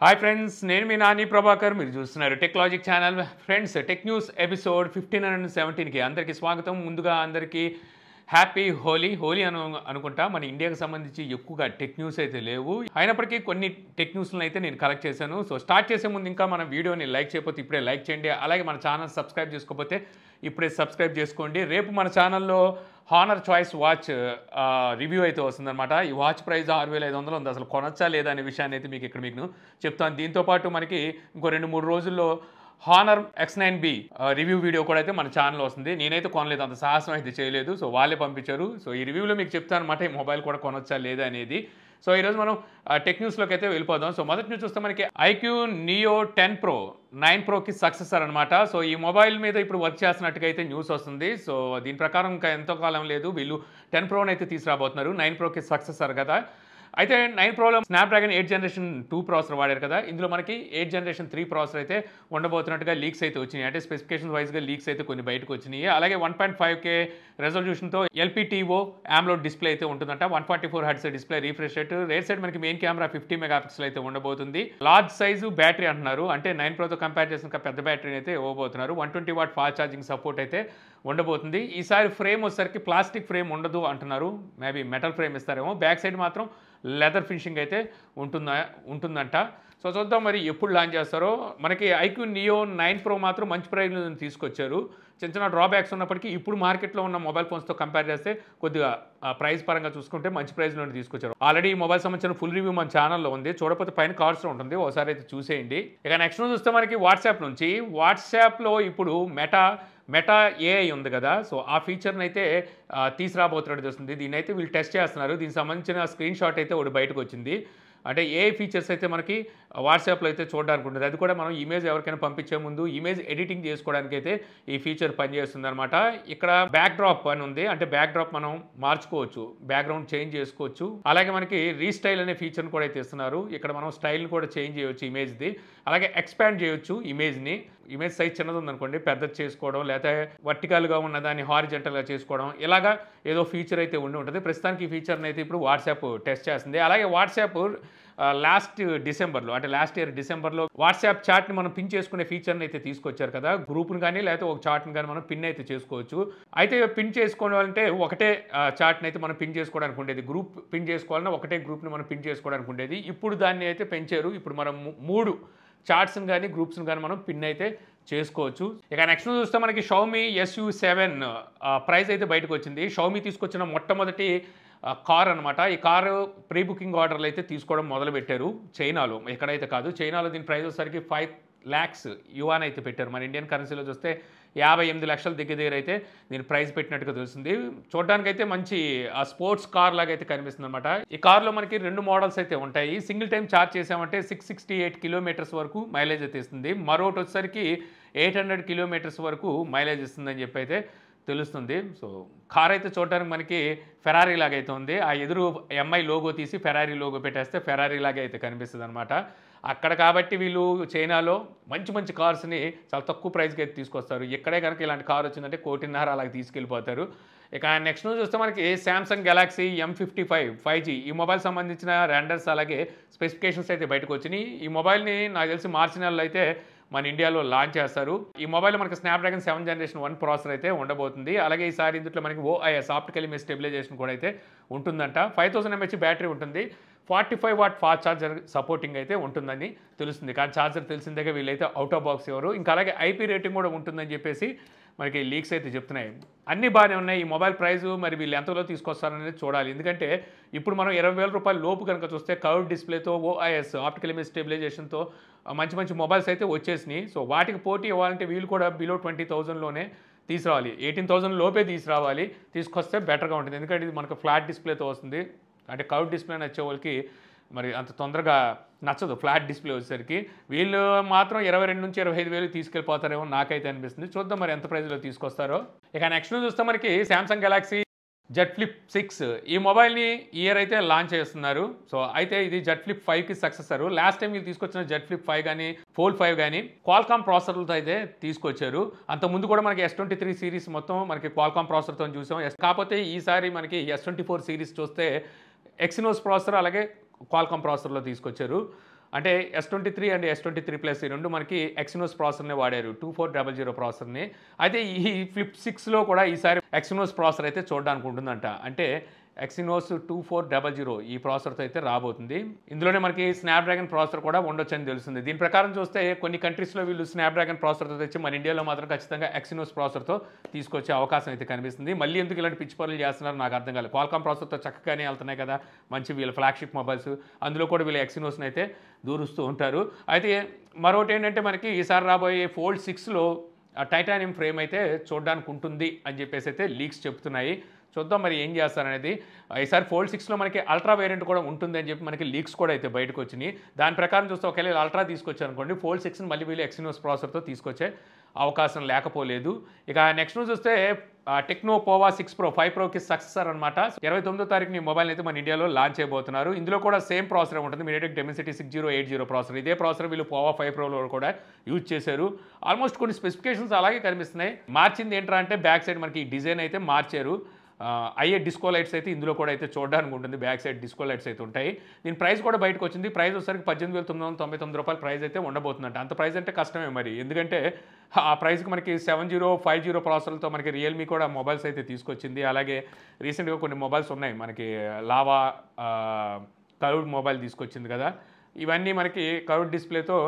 Hi friends, నేను మీ నాని ప్రభాకర్. మీరు చూస్తున్నారు Techlogic channel. Friends, tech news episode 1517కి అందరికీ స్వాగతం. ముందుగా అందరికీ హ్యాపీ హోలీ. అనుకుంటా మన ఇండియాకి సంబంధించి ఎక్కువగా టెక్ న్యూస్ అయితే లేవు. అయినప్పటికీ కొన్ని టెక్ న్యూస్లను అయితే నేను కలెక్ట్ చేశాను. సో స్టార్ట్ చేసే ముందు ఇంకా మన వీడియోని లైక్ చేయకపోతే ఇప్పుడే లైక్ చేయండి. అలాగే మన ఛానల్ సబ్స్క్రైబ్ చేసుకోకపోతే ఇప్పుడే సబ్స్క్రైబ్ చేసుకోండి. రేపు మన ఛానల్లో హానర్ చాయిస్ వాచ్ రివ్యూ అయితే వస్తుందన్నమాట. ఈ వాచ్ ప్రైస్ 6500 ఉంది. అసలు కొనొచ్చా లేదా అనే విషయాన్ని అయితే మీకు చెప్తాను. దీంతోపాటు మనకి ఇంకో 2-3 రోజుల్లో హానర్ X9B రివ్యూ వీడియో కూడా అయితే మన ఛానల్ వస్తుంది. నేనైతే కొనలేదు, అంత సాహసం అయితే చేయలేదు. సో వాళ్ళే పంపించారు. సో ఈ రివ్యూలో మీకు చెప్తాను అనమాట ఈ మొబైల్ కూడా కొనొచ్చా లేదా అనేది. సో ఈరోజు మనం టెక్ న్యూస్లోకి అయితే వెళ్ళిపోదాం. సో మొదటి న్యూస్ చూస్తే మనకి ఐక్యూ నియో 10 Pro 9 Proకి సక్సెసర్ అనమాట. సో ఈ మొబైల్ మీద ఇప్పుడు వర్క్ చేస్తున్నట్టుగా అయితే న్యూస్ వస్తుంది. సో దీని ప్రకారం ఇంకా ఎంతో కాలం లేదు, వీళ్ళు 10 Proని అయితే తీసుకురాబోతున్నారు. 9 Proకి సక్సెసర్ కదా. అయితే 9 Proలో స్నాప్డ్రాగన్ 8 Generation 2 ప్రాసెసర్ వాడారు కదా. ఇందులో మనకి 8 Generation 3 ప్రాసెసర్ అయితే ఉండబోతున్నట్టుగా లీక్స్ అయితే వచ్చినాయి. అంటే స్పెసిఫికేషన్ వైజ్గా లీక్స్ అయితే కొన్ని బయటకు వచ్చినాయి. అలాగే 1.5K రెజల్యూషన్తో LPTO AMOLED డిస్ప్లే అయితే ఉంటుందంట. 144 Hz display, refresh rate side మనకి మెయిన్ కెమెరా 50 మెగాపిక్సెల్ అయితే ఉండబోతుంది. లార్జ్ సైజు బ్యాటరీ అంటున్నారు. అంటే 9 Proతో కంపేర్ చేసిన పెద్ద బ్యాటరీని అయితే ఇవ్వబోతున్నారు. 120 వాట్ ఫాస్ట్ ఛార్జింగ్ సపోర్ట్ అయితే ఉండబోతుంది. ఈసారి ఫ్రేమ్ వచ్చేసరికి ప్లాస్టిక్ ఫ్రేమ్ ఉండదు అంటున్నారు. మేబీ మెటల్ ఫ్రేమ్ ఇస్తారేమో. బ్యాక్ సైడ్ మాత్రం లెదర్ ఫినిషింగ్ అయితే ఉంటుందంట. సో చూద్దాం మరి ఎప్పుడు లాంచ్ చేస్తారో. మనకి ఐక్యూ నియో 9 Pro మాత్రం మంచి ప్రైస్లో తీసుకొచ్చారు. చిన్న డ్రాబ్యాక్స్ ఉన్నప్పటికీ ఇప్పుడు మార్కెట్లో ఉన్న మొబైల్ ఫోన్స్తో కంపేర్ చేస్తే కొద్దిగా ప్రైస్ పరంగా చూసుకుంటే మంచి ప్రైస్లో తీసుకొచ్చారు. ఆల్రెడీ ఈ మొబైల్ సంబంధించిన ఫుల్ రివ్యూ మన ఛానల్లో ఉంది, చూడకపోతే పైన కార్డ్స్లో ఉంటుంది, ఒకసారి అయితే చూసేయండి. ఇక నెక్స్ట్ చూస్తే మనకి వాట్సాప్లో ఇప్పుడు మెటా ఏఐ ఉంది కదా. సో ఆ ఫీచర్ని అయితే తీసుకురాబోతున్నట్టు తెలుస్తుంది. దీన్ని అయితే వీళ్ళు టెస్ట్ చేస్తున్నారు. దీనికి సంబంధించిన స్క్రీన్ షాట్ అయితే ఒకటి బయటకు వచ్చింది. అంటే ఏఐ ఫీచర్స్ అయితే మనకి వాట్సాప్లో అయితే చూడడానికి ఉంటుంది. అది కూడా మనం ఇమేజ్ ఎవరికైనా పంపించే ముందు ఇమేజ్ ఎడిటింగ్ చేసుకోవడానికి అయితే ఈ ఫీచర్ పనిచేస్తుంది అనమాట. ఇక్కడ బ్యాక్ డ్రాప్ అని ఉంది. అంటే బ్యాక్ డ్రాప్ మనం మార్చుకోవచ్చు, బ్యాక్గ్రౌండ్ చేంజ్ చేసుకోవచ్చు. అలాగే మనకి రీస్టైల్ అనే ఫీచర్ని కూడా అయితే ఇస్తున్నారు. ఇక్కడ మనం స్టైల్ని కూడా చేంజ్ చేయవచ్చు ఇమేజ్ది. అలాగే ఎక్స్పాండ్ చేయొచ్చు ఇమేజ్ని. ఇమేజ్ సైజ్ చిన్నది ఉందనుకోండి, పెద్దది చేసుకోవడం, లేకపోతే వర్టికల్గా ఉన్న దాన్ని హారిజెంటల్గా చేసుకోవడం, ఇలాగా ఏదో ఫీచర్ అయితే ఉంటుంది. ప్రస్తుతానికి ఈ ఫీచర్ని అయితే ఇప్పుడు వాట్సాప్ టెస్ట్ చేస్తుంది. అలాగే వాట్సాప్ లాస్ట్ ఇయర్ డిసెంబర్లో వాట్సాప్ చాట్ని మనం పిన్ చేసుకునే ఫీచర్ని అయితే తీసుకొచ్చారు కదా. గ్రూప్ని కానీ లేకపోతే ఒక చాట్ని కానీ మనం పిన్ అయితే చేసుకోవచ్చు. అయితే పిన్ చేసుకోవాలంటే ఒకటే చాట్ని అయితే మనం పిన్ చేసుకోవడానికి ఉండేది. గ్రూప్ పిన్ చేసుకోవాలన్నా ఒకటే గ్రూప్ని మనం పిన్ చేసుకోవడానికి ఉండేది. ఇప్పుడు దాన్ని అయితే పెంచారు. ఇప్పుడు మనం 3 చాట్స్ని కానీ గ్రూప్స్ని కానీ మనం పిన్ అయితే చేసుకోవచ్చు. ఇక నెక్స్ట్ చూస్తే మనకి Xiaomi SU7 ప్రైస్ అయితే బయటకు వచ్చింది. Xiaomi తీసుకొచ్చిన మొట్టమొదటి కార్ అనమాట. ఈ కారు ప్రీ బుకింగ్ ఆర్డర్లు అయితే తీసుకోవడం మొదలుపెట్టారు చైనాలో. ఎక్కడైతే కాదు, చైనాలో దీని ప్రైస్ వచ్చేసరికి 5 lakhs యువాన్ అయితే పెట్టారు. మన ఇండియన్ కరెన్సీలో చూస్తే 58 లక్షల దగ్గర అయితే దీని ప్రైస్ పెట్టినట్టుగా తెలుస్తుంది. చూడడానికైతే మంచి స్పోర్ట్స్ కార్ లాగా అయితే కనిపిస్తుంది అనమాట. ఈ కార్లో మనకి 2 మోడల్స్ అయితే ఉంటాయి. సింగిల్ టైం ఛార్జ్ చేసామంటే 668 కిలోమీటర్స్ వరకు మైలేజ్ అయితే ఇస్తుంది. మరొకటి వచ్చేసరికి 800 కిలోమీటర్స్ వరకు మైలేజ్ ఇస్తుందని చెప్పి అయితే తెలుస్తుంది. సో కార్ అయితే చూడడానికి మనకి ఫెరారీ లాగా అయితే ఉంది. ఆ ఎదురు ఎంఐ లోగో తీసి ఫెరారీ లోగో పెట్టేస్తే ఫెరారీ లాగా అయితే కనిపిస్తుంది అనమాట. అక్కడ కాబట్టి వీళ్ళు చైనాలో మంచి కార్స్ని చాలా తక్కువ ప్రైస్కి అయితే తీసుకొస్తారు. ఇక్కడే కనుక ఇలాంటి కార్ వచ్చిందంటే 1,50,00,000 అలాగే తీసుకెళ్ళిపోతారు. ఇక నెక్స్ట్ చూస్తే మనకి Samsung Galaxy M55 5G ఈ మొబైల్ సంబంధించిన రెండర్స్ అలాగే స్పెసిఫికేషన్స్ అయితే బయటకు వచ్చినాయి. ఈ మొబైల్ని నాకు తెలిసి మార్చి నెలలో అయితే మన ఇండియాలో లాంచ్ చేస్తారు. ఈ మొబైల్ మనకి స్నాప్డ్రాగన్ 7 Generation 1 ప్రాసెసర్ అయితే ఉండబోతుంది. అలాగే ఈసారి ఇందులో మనకి OIS ఆప్టికల్ ఇమేజ్ స్టెబిలైజేషన్ కూడా అయితే ఉంటుందంట. 5000 mAh బ్యాటరీ ఉంటుంది. 45 వాట్ ఫాస్ట్ ఛార్జర్ సపోర్టింగ్ అయితే ఉంటుందని తెలుస్తుంది. కానీ ఛార్జర్ తెలిసిందేగా వీళ్ళైతే అవుట్ ఆఫ్ బాక్స్ ఎవరు. ఇంకా అలాగే IP రేటింగ్ కూడా ఉంటుందని చెప్పేసి మనకి లీక్స్ అయితే చెప్తున్నాయి. అన్నీ బాగానే ఉన్నాయి. ఈ మొబైల్ ప్రైజు మరి వీళ్ళు ఎంతలో తీసుకొస్తారనేది చూడాలి. ఎందుకంటే ఇప్పుడు మనం 20,000 రూపాయల లోపు కనుక చూస్తే కర్వ్ డిస్ప్లేతో OIS ఆప్టికల్ ఇమేజ్ స్టెబిలైజేషన్తో మంచి మొబైల్స్ అయితే వచ్చేసినాయి. సో వాటికి పోటీ ఇవ్వాలంటే వీళ్ళు కూడా బిలో 20,000లోనే తీసుకురావాలి. 18,000 లోపే తీసుకొస్తే బెటర్గా ఉంటుంది. ఎందుకంటే ఇది మనకు ఫ్లాట్ డిస్ప్లేతో వస్తుంది. అంటే కర్వ్ డిస్ప్లే నచ్చే వాళ్ళకి మరి అంత తొందరగా నచ్చదు ఫ్లాట్ డిస్ప్లే వచ్చేసరికి. వీళ్ళు మాత్రం 22,000 నుంచి 25,000 తీసుకెళ్ళిపోతారేమో నాకైతే అనిపిస్తుంది. చూద్దాం మరి ఎంత ప్రైస్లో తీసుకొస్తారో. ఇక నెక్స్ట్ చూస్తే మనకి Samsung Galaxy Z Flip 6 ఈ మొబైల్ని ఇయర్ అయితే లాంచ్ చేస్తున్నారు. సో అయితే ఇది Z Flip 5కి సక్సెసర్. లాస్ట్ టైం వీళ్ళు తీసుకొచ్చిన Z Flip 5 కానీ Fold 5 కానీ క్వాల్కామ్ ప్రాసెసర్లతో అయితే తీసుకొచ్చారు. అంతకుముందు కూడా మనకి S23 సిరీస్ మొత్తం మనకి క్వాల్కామ్ ప్రాసెసర్తో చూసాం. కాకపోతే ఈసారి మనకి S24 సిరీస్ చూస్తే ఎక్సినోస్ ప్రాసెసర్ అలాగే క్వాల్కామ్ ప్రాసెసర్లో తీసుకొచ్చారు. అంటే S23 అండ్ S23+ ఈ రెండు మనకి ఎక్సినోస్ ప్రాసెసర్నే వాడారు, 2400 ప్రాసెసర్ని. అయితే ఈ ఫ్లిప్ 6లో కూడా ఈసారి ఎక్సినోస్ ప్రాసెసర్ అయితే చూడడానికి ఉంటుందంట. అంటే ఎక్సినోస్ 2400 ఈ ప్రాసెసర్తో అయితే రాబోతుంది. ఇందులోనే మనకి స్నాప్డ్రాగన్ ప్రాసెసర్ కూడా ఉండొచ్చని తెలుస్తుంది. దీని ప్రకారం చూస్తే కొన్ని కంట్రీస్లో వీళ్ళు స్నాప్డ్రాగన్ ప్రాసెసర్తో తెచ్చి మన ఇండియాలో మాత్రం ఖచ్చితంగా ఎక్సినోస్ ప్రాసెసర్తో తీసుకొచ్చే అవకాశం అయితే కనిపిస్తుంది. మళ్ళీ ఎందుకు ఇలాంటి పిచ్చి పనులు చేస్తున్నారు నాకు అర్థం కాలేదు. క్వాల్కామ్ ప్రాసెసర్తో చక్కగానే వెళ్తున్నాయి కదా మంచి వీళ్ళ ఫ్లాగ్షిప్ మొబైల్స్, అందులో కూడా వీళ్ళు ఎక్సినోస్ని అయితే దూరుస్తూ ఉంటారు. అయితే మరొకటి ఏంటంటే మనకి ఈసారి రాబోయే ఫోల్డ్ 6లో టైటానియం ఫ్రేమ్ అయితే చూడడానికి ఉంటుంది అని చెప్పేసి అయితే లీక్స్ చెప్తున్నాయి. చూద్దాం మరి ఏం చేస్తారనేది. ఈసారి ఫోల్డ్ 6లో మనకి అల్ట్రా వేరియంట్ కూడా ఉంటుంది అని చెప్పి మనకి లీక్స్ కూడా అయితే బయటకు వచ్చినాయి. దాని ప్రకారం చూస్తే ఒకవేళ అల్ట్రా తీసుకొచ్చారనుకోండి, ఫోల్డ్ 6ని మళ్ళీ వీళ్ళు ఎక్సినోస్ ప్రాసెసర్తో తీసుకొచ్చే అవకాశం లేకపోలేదు. ఇక నెక్స్ట్ న్యూస్ చూస్తే టెక్నో పోవా 6 Pro 5 Proకి సక్సెసర్ అనమాట. 29వ తారీఖున ఈ మొబైల్ అయితే మన ఇండియాలో లాంచ్ చేయబోతున్నారు. ఇందులో కూడా సేమ్ ప్రాసెసర్ ఉంటుంది, MediaTek Dimensity 6080 ప్రాసెసర్. ఇదే ప్రాసెసర్ వీళ్ళు పోవా 5 Proలో కూడా యూజ్ చేశారు. ఆల్మోస్ట్ కొన్ని స్పెసిఫికేషన్స్ అలాగే కనిపిస్తున్నాయి. మార్చింది ఏంట్రా అంటే బ్యాక్ సైడ్ మనకి ఈ డిజైన్ అయితే మార్చారు. అయ్యే డిస్కో లైట్స్ అయితే ఇందులో కూడా అయితే చూడడానికి ఉంటుంది, బ్యాక్ సైడ్ డిస్కో లైట్స్ అయితే ఉంటాయి. దీని ప్రైస్ కూడా బయటకు వచ్చింది. ప్రైస్ వచ్చేసరికి 18,999 రూపాయలు ప్రైస్ అయితే ఉండబోతుందంట. అంత ప్రైస్ అంటే కష్టమే మరి, ఎందుకంటే ఆ ప్రైస్కి మనకి 7050 ప్రాసెసర్లతో మనకి రియల్మీ కూడా మొబైల్స్ అయితే తీసుకొచ్చింది. అలాగే రీసెంట్గా కొన్ని మొబైల్స్ ఉన్నాయి మనకి, లావా కర్వ్డ్ మొబైల్ తీసుకొచ్చింది కదా. ఇవన్నీ మనకి కర్వ్డ్ డిస్ప్లేతో,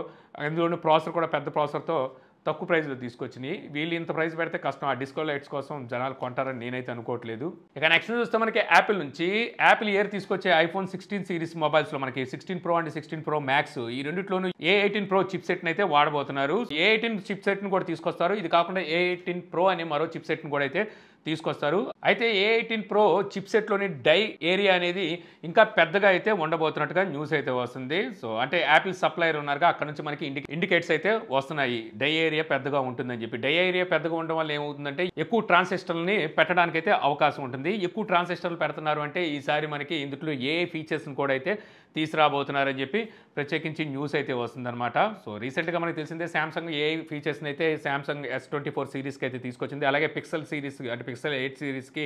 అందులోని ప్రాసెసర్ కూడా పెద్ద ప్రాసెసర్తో తక్కువ ప్రైస్లో తీసుకొచ్చినాయి. వీళ్ళు ఇంత ప్రైస్ పెడితే కష్టం, ఆ డిస్కో లైట్స్ కోసం జనాలు కొంటారని నేనైతే అనుకోవట్లేదు. ఇక నెక్స్ట్ చూస్తే మనకి యాపిల్ నుంచి యాపిల్ ఇయర్ తీసుకొచ్చే iPhone 16 సిరీస్ మొబైల్స్లో మనకి 16 Pro అండ్ 16 Pro Max ఈ రెండిట్లోనూ A18 Pro చిప్ సెట్ని అయితే వాడబోతున్నారు. A18 చిప్ సెట్ని కూడా తీసుకొస్తారు. ఇది కాకుండా A18 Pro అనే మరో చిప్ సెట్ని కూడా అయితే తీసుకొస్తారు. అయితే A18 Pro చిప్ సెట్లోని డై ఏరియా అనేది ఇంకా పెద్దగా అయితే ఉండబోతున్నట్టుగా న్యూస్ అయితే వస్తుంది. సో అంటే యాపిల్ సప్లయర్ ఉన్నారుగా, అక్కడ నుంచి మనకి ఇండికేట్స్ అయితే వస్తున్నాయి డై ఏరియా పెద్దగా ఉంటుందని చెప్పి. డై ఏరియా పెద్దగా ఉండడం వల్ల ఏమవుతుందంటే ఎక్కువ ట్రాన్సిస్టర్లని పెట్టడానికి అయితే అవకాశం ఉంటుంది. ఎక్కువ ట్రాన్సిస్టర్లు పెడుతున్నారు అంటే ఈసారి మనకి ఇందులో ఏ ఫీచర్స్ని కూడా అయితే తీసుకురాబోతున్నారని చెప్పి ప్రత్యేకించి న్యూస్ అయితే వస్తుందన్నమాట. సో రీసెంట్గా మనకి తెలిసిందే శాంసంగ్ ఏ ఫీచర్స్ని అయితే శాంసంగ్ S24 సిరీస్కి అయితే తీసుకొచ్చింది. అలాగే పిక్సెల్ సిరీస్ అంటే పిక్సెల్ 8 సిరీస్కి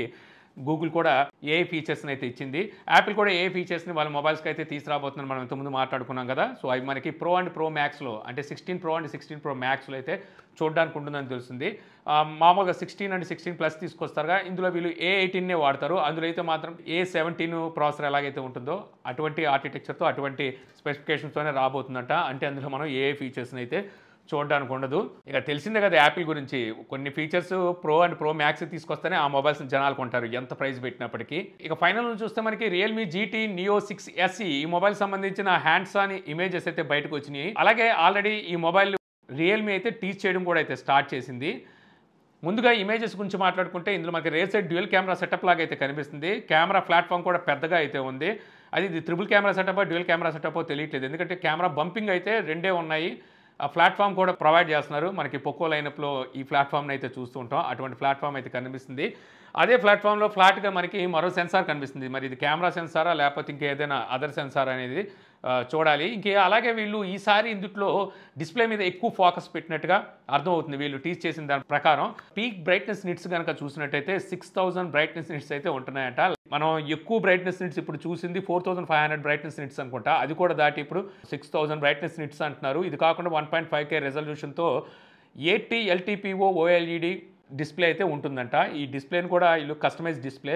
గూగుల్ కూడా ఏ ఫీచర్స్ని అయితే ఇచ్చింది. యాపిల్ కూడా ఏ ఫీచర్స్ని వాళ్ళ మొబైల్స్కి అయితే తీసుకురాబోతున్నారు, మనం ఇంతకుముందు మాట్లాడుకున్నాం కదా. సో అవి మనకి Pro అండ్ Pro Maxలో అంటే 16 Pro అండ్ 16 Pro Maxలో అయితే చూడడానికి ఉంటుందని తెలుస్తుంది. మామూలుగా 16 అండ్ 16+ తీసుకొస్తారుగా, ఇందులో వీళ్ళు A18నే వాడతారు. అందులో అయితే మాత్రం A17 ప్రాసెసర్ ఎలాగైతే ఉంటుందో అటువంటి ఆర్కిటెక్చర్తో అటువంటి స్పెసిఫికేషన్స్తోనే రాబోతుందంట. అంటే అందులో మనం ఏ ఫీచర్స్ని అయితే చూడడానికి ఉండదు. ఇక తెలిసిందే కదా యాపిల్ గురించి, కొన్ని features Pro and Pro Max తీసుకొస్తేనే ఆ మొబైల్స్ జనాలు కొంటారు ఎంత ప్రైస్ పెట్టినప్పటికీ. ఇక ఫైనల్ చూస్తే మనకి రియల్మీ GT Neo 6 SE ఈ మొబైల్ సంబంధించిన హ్యాండ్స్ ఆన్ ఇమేజెస్ అయితే బయటకు వచ్చినాయి. అలాగే ఆల్రెడీ ఈ మొబైల్ రియల్మీ అయితే టీచ్ చేయడం కూడా అయితే స్టార్ట్ చేసింది. ముందుగా ఇమేజెస్ గురించి మాట్లాడుకుంటే ఇందులో మనకి rare side dual camera setup లాగా అయితే కనిపిస్తుంది. కెమెరా ప్లాట్ఫామ్ కూడా పెద్దగా అయితే ఉంది. అది ఇది triple camera setup dual camera setup తెలియట్లేదు, ఎందుకంటే కెమెరా బంపింగ్ అయితే రెండే ఉన్నాయి. ఆ ప్లాట్ఫామ్ కూడా ప్రొవైడ్ చేస్తున్నారు. మనకి పోకో లైనప్లో ఈ ప్లాట్ఫామ్ని అయితే చూస్తూ ఉంటాం, అటువంటి ప్లాట్ఫామ్ అయితే కనిపిస్తుంది. అదే ప్లాట్ఫామ్లో ఫ్లాట్గా మనకి మరో సెన్సార్ కనిపిస్తుంది. మరి ఇది కెమెరా సెన్సారా లేకపోతే ఇంకేదైనా అదర్ సెన్సార్ అనేది చూడాలి. అలాగే వీళ్ళు ఈసారి ఇందులో డిస్ప్లే మీద ఎక్కువ ఫోకస్ పెట్టినట్టుగా అర్థమవుతుంది వీళ్ళు టీచ్ చేసిన దాని ప్రకారం. పీక్ బ్రైట్నెస్ నిట్స్ కనుక చూసినట్టయితే 6000 బ్రైట్నెస్ నిట్స్ అయితే ఉంటున్నాయంట. మనం ఎక్కువ బ్రైట్నెస్ నిట్స్ ఇప్పుడు చూసింది 4500 బ్రైట్నెస్ నిట్స్ అనుకుంటా, అది కూడా దాటి ఇప్పుడు 6000 బ్రైట్నెస్ నిట్స్ అంటున్నారు. ఇది కాకుండా 1.5K రెజల్యూషన్తో 80 LTPO OLED డిస్ప్లే అయితే ఉంటుందంట. ఈ డిస్ప్లేని కూడా వీళ్ళు కస్టమైజ్ డిస్ప్లే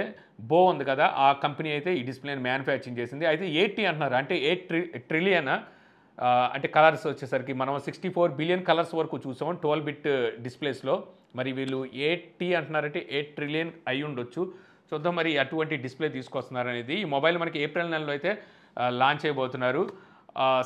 ఉంది కదా, ఆ కంపెనీ అయితే ఈ డిస్ప్లేని మ్యానుఫ్యాక్చరింగ్ చేసింది. అయితే 80 అంటున్నారు, అంటే 8 ట్రిలియన్ అంటే కలర్స్ వచ్చేసరికి మనం 64 బిలియన్ కలర్స్ వరకు చూసాం 12-bit డిస్ప్లేస్లో. మరి వీళ్ళు 80 అంటున్నారంటే 8 ట్రిలియన్ అయి ఉండొచ్చు. చూద్దాం మరి అటువంటి డిస్ప్లే తీసుకొస్తున్నారు అనేది. ఈ మొబైల్ మనకి ఏప్రిల్ నెలలో అయితే లాంచ్ అయిపోతున్నారు.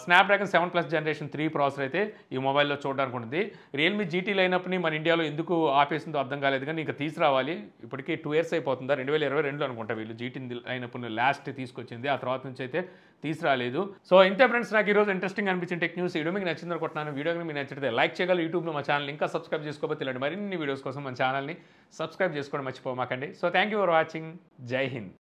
స్నాప్డ్రాగన్ 7+ జనరేషన్ 3 ప్రాసెసర్ అయితే ఈ మొబైల్లో చూడడానికి ఉంటుంది. రియల్మీ GT లైనప్ని మన ఇండియాలో ఎందుకు ఆపేసిందో అర్థం కాలేదు, కానీ ఇంకా తీసుకురావాలి. ఇప్పటికీ 2 years అయిపోతుందా, 2022 అనుకుంటా వీళ్ళు GT లైనప్ని లాస్ట్ తీసుకొచ్చింది. ఆ తర్వాత నుంచి అయితే తీసుకురాలేదు. సో ఇంతే ఫ్రెండ్స్, నాకు ఈరోజు ఇంట్రెస్టింగ్ అనిపించిన టెక్ న్యూస్. వీడియో మీకు నచ్చింది అనుకుంటున్నాను. వీడియో మీకు నచ్చితే లైక్ చేయగలరు. యూట్యూబ్లో మా ఛానల్ ఇంకా సబ్స్క్రైబ్ చేసుకోకపోతే ఇలాంటి మరిన్ని వీడియోస్ కోసం మన ఛానల్ని సబ్స్క్రైబ్ చేసుకోవడం మర్చిపోమాకండి. So thank you for watching. Jai Hind.